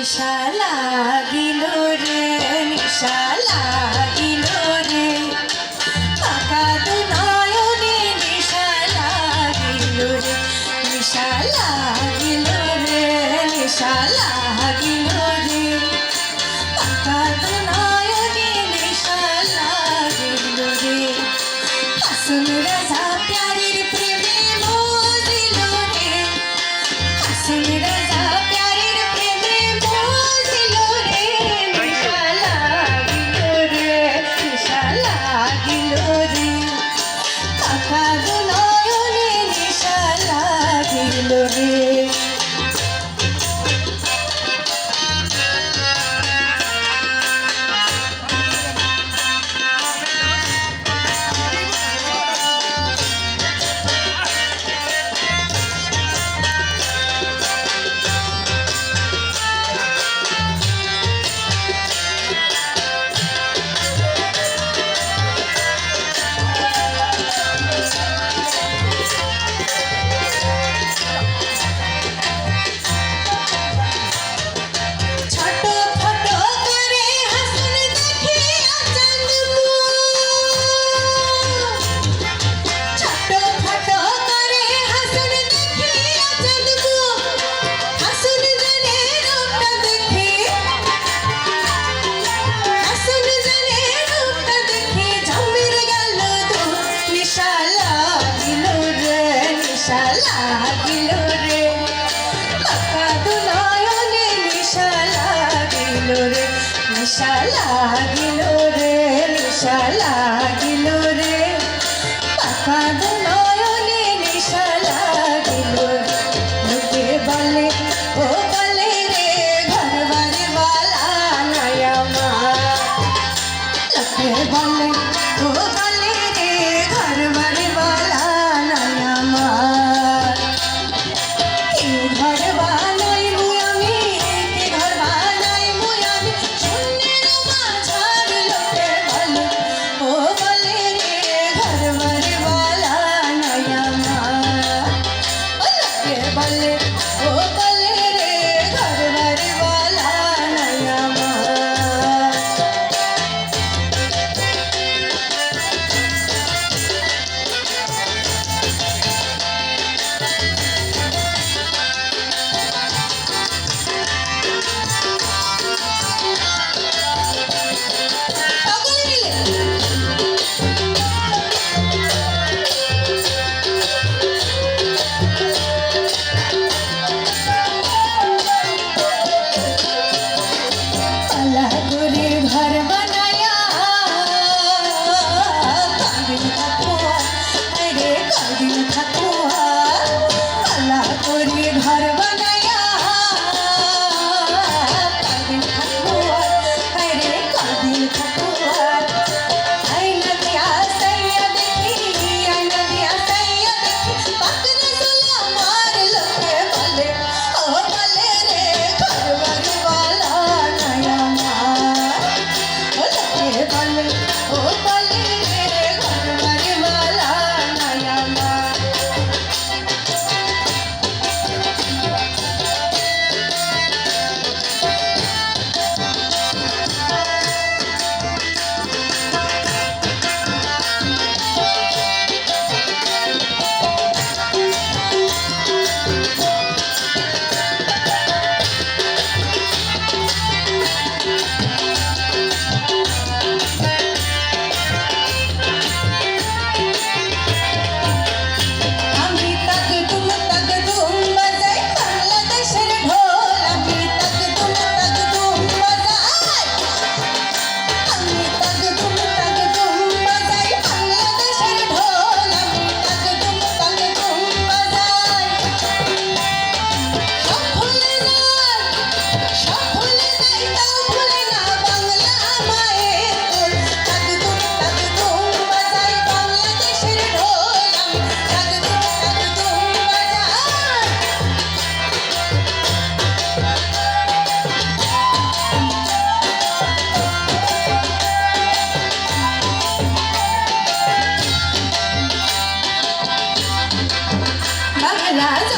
নিশা লাগিল রে নিশা লাগিল রে পাকা দু নয়নে নিশা লাগিল রে নিশা লাগিল রে নিশা লাগিল রে পাকা দু নয়নে নিশা লাগিল রে হাসুন রাজা প্যারের প্রেমে মজিল রে হাসুন রাজা প্যারের প্রেমে মজিল রে নিশা লাগিল রে নিশা লাগিল রে পাকা দু নয়নে নিশা লাগিল রে লাগিল রে পাকা দু নয়নে নিশা লাগিল রে নিশা লাগিল রে নিশা লাগিল রে পাকা দু নয়নে নিশা লাগিল রে লোকে বলে ও বলে রে ঘর বাড়ি বালা নাই আমার লোকে বলে ও বলে রে ঘর বাড়ি বালা নাই আমার ঘর বানাই মুই আমি ঘর বানাই মুই আমি শূন্যের মাঝার লোকে বলে ও বলে রে ঘর বাড়ি বালা নাই আমার লোকে বলে ও বলে রে ঘর বাড়ি বালা নাই আমার घर बनाया कादिन थकुआ अरे कादिन थकुआ अल्लाह कोरी घर बनाया कादिन थकुआ अरे कादिन थकुआ आई नदिया सैया देखी आई नदिया सैया देखी पकड़ सुला मार लोके बोले ओ बोले रे घर बारी वाला नया बले ओ बले रे घर बारी वाला नया রাজা